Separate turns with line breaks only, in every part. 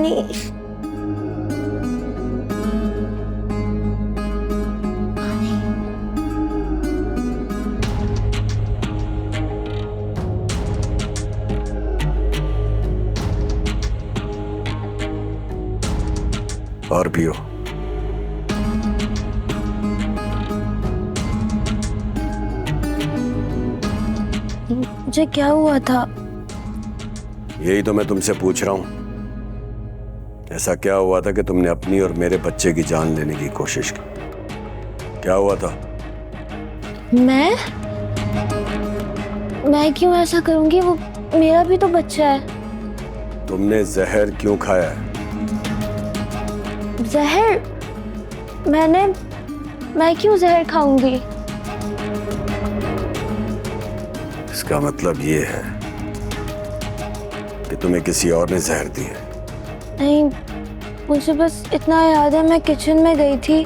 पानी।
और पियो।
मुझे क्या हुआ था?
यही तो मैं तुमसे पूछ रहा हूं। ऐसा क्या हुआ था कि तुमने अपनी और मेरे बच्चे की जान लेने की कोशिश की? क्या हुआ था?
मैं क्यों ऐसा करूंगी? वो मेरा भी तो बच्चा है।
तुमने जहर क्यों खाया है?
जहर? मैं क्यों जहर खाऊंगी?
इसका मतलब ये है कि तुम्हें किसी और ने जहर दी है।
नहीं, मुझे बस इतना याद है, मैं किचन में गई थी,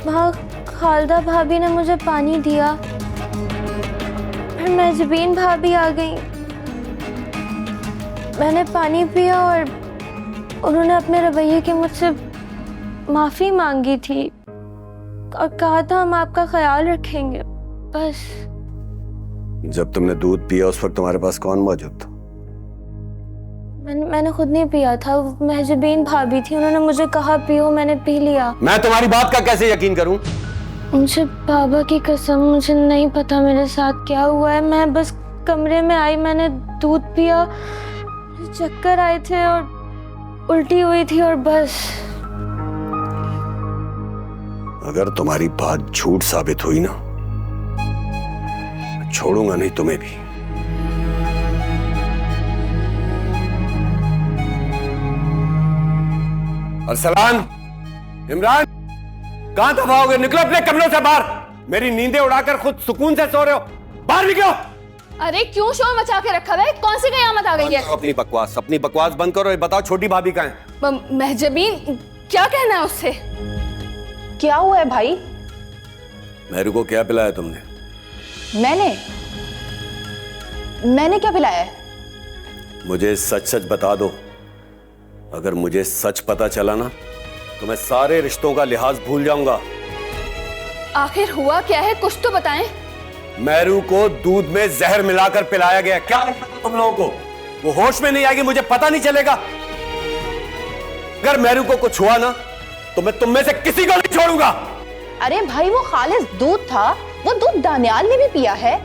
वहाँ खालदा भाभी ने मुझे पानी दिया, फिर मेजबीन भाभी आ गई, मैंने पानी पिया और उन्होंने अपने रवैये की मुझसे माफी मांगी थी और कहा था हम आपका ख्याल रखेंगे। बस।
जब तुमने दूध पिया उस वक्त तुम्हारे पास कौन मौजूद था?
मैंने खुद नहीं पिया था, मेहजबीन भाभी थी, उन्होंने मुझे कहा पियो, मैंने पी लिया।
मैं तुम्हारी बात का कैसे यकीन करूं?
मुझे बाबा की कसम, मुझे नहीं पता मेरे साथ क्या हुआ है। मैं बस कमरे में आई, मैंने दूध पिया, चक्कर आए थे और उल्टी हुई थी और बस।
अगर तुम्हारी बात झूठ साबित हुई ना, छोड़ूंगा नहीं तुम्हें भी। अरसलान, इमरान, कहां दफाओगे? निकलो अपने कमरों से बाहर। मेरी नींदें उड़ाकर खुद सुकून से सो रहे हो। बाहर निकलो।
अरे क्यों शोर मचा के रखा है? कौन सी कयामत आ गई है?
अपनी बकवास बंद करो। ये बताओ छोटी भाभी कहां है?
महजबीन, क्या कहना है उससे?
क्या हुआ है भाई?
मेहरू को क्या पिलाया तुमने?
मैंने क्या पिलाया है?
मुझे सच सच बता दो। अगर मुझे सच पता चला ना तो मैं सारे रिश्तों का लिहाज भूल जाऊंगा।
आखिर हुआ क्या है, कुछ तो बताएं।
मेहरू को दूध में जहर मिलाकर पिलाया गया। क्या लगता है तुम लोगों को वो होश में नहीं आएगी? मुझे पता नहीं चलेगा। अगर मेहरू को कुछ हुआ ना तो मैं तुम में से किसी को नहीं छोड़ूंगा।
अरे भाई, वो खालिस दूध था, वो दूध दानियाल ने भी पिया है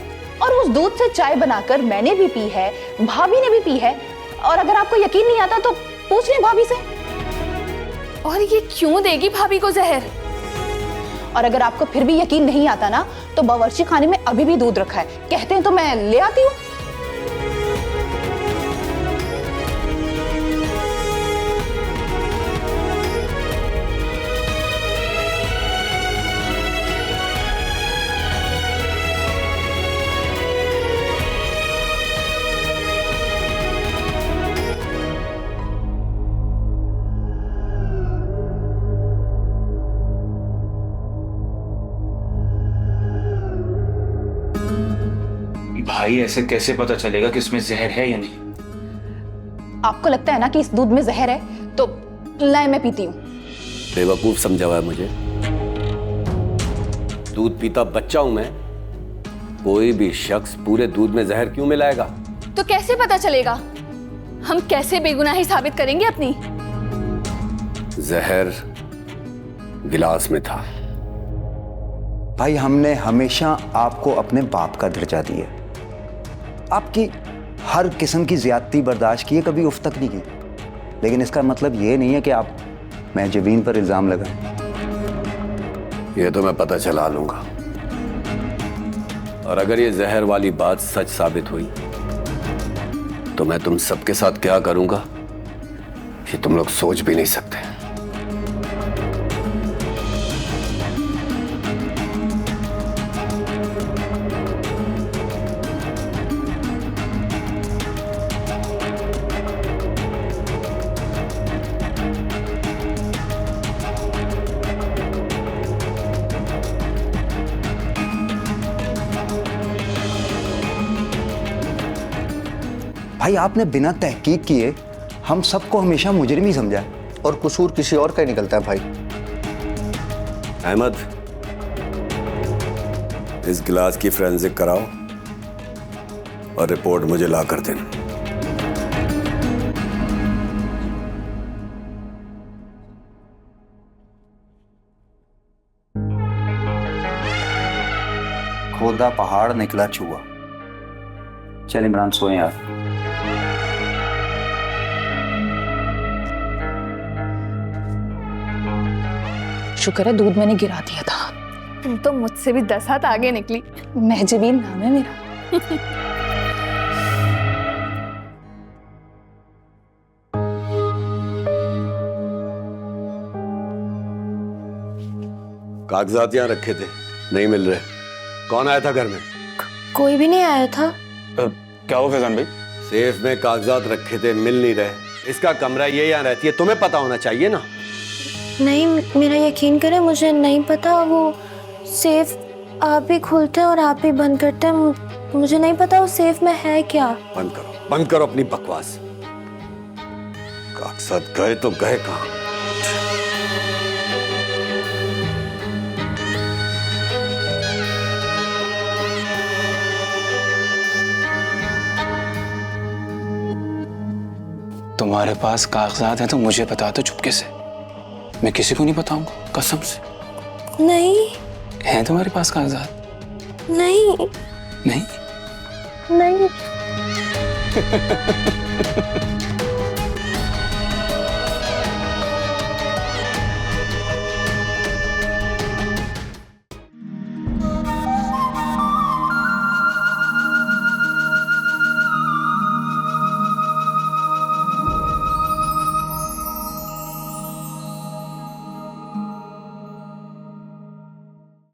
और उस दूध से चाय बनाकर मैंने भी पी है, भाभी ने भी पी है। और अगर आपको यकीन नहीं आता तो पूछ लें भाभी से।
और ये क्यों देगी भाभी को जहर?
और अगर आपको फिर भी यकीन नहीं आता ना तो बावर्ची खाने में अभी भी दूध रखा है, कहते हैं तो मैं ले आती हूँ।
भाई ऐसे कैसे पता चलेगा कि इसमें जहर है या नहीं?
आपको लगता है ना कि इस दूध में जहर है, तो लाए मैं पीती हूँ।
बेवकूफ समझा हुआ है मुझे। दूध पीता बच्चा हूं मैं। कोई भी शख्स पूरे दूध में जहर क्यों मिलाएगा?
तो कैसे पता चलेगा? हम कैसे बेगुनाही साबित करेंगे अपनी?
जहर गिलास में था।
भाई, हमने हमेशा आपको अपने बाप का दर्जा दिया, आपकी हर किस्म की ज्यादती बर्दाश्त की है, कभी उफ तक नहीं की। लेकिन इसका मतलब ये नहीं है कि आप महजबीन पर इल्जाम लगाएं।
ये तो मैं पता चला लूंगा। और अगर ये जहर वाली बात सच साबित हुई तो मैं तुम सबके साथ क्या करूंगा ये तुम लोग सोच भी नहीं सकते।
भाई, आपने बिना तहकीक किए हम सबको हमेशा मुजरिम ही समझा है।
और कसूर किसी और का ही निकलता है भाई।
अहमद, इस गिलास की फोरेंसिक कराओ और रिपोर्ट मुझे ला कर देना।
खोदा पहाड़ निकला चूहा। चल इमरान सोए आप।
शुक्र है दूध मैंने गिरा दिया था।
तुम तो मुझसे भी 10 हाथ आगे निकली।
महजबीन नाम है मेरा।
कागजात यहाँ रखे थे, नहीं मिल रहे। कौन आया था घर में?
कोई भी नहीं आया था।
क्या हुआ फैजान भाई?
सेफ में कागजात रखे थे, मिल नहीं रहे। इसका कमरा ये यहाँ रहती है, तुम्हें पता होना चाहिए ना।
नहीं, मेरा यकीन करें, मुझे नहीं पता। वो सेफ आप ही खोलते हैं और आप ही बंद करते हैं। मुझे नहीं पता वो सेफ में है क्या।
बंद करो अपनी बकवास। कागजात गए तो गए कहाँ?
तुम्हारे पास कागजात हैं तो मुझे बता दो चुपके से। मैं किसी को नहीं बताऊंगा, कसम से।
नहीं
हैं तुम्हारे पास कागजात?
नहीं
नहीं
नहीं।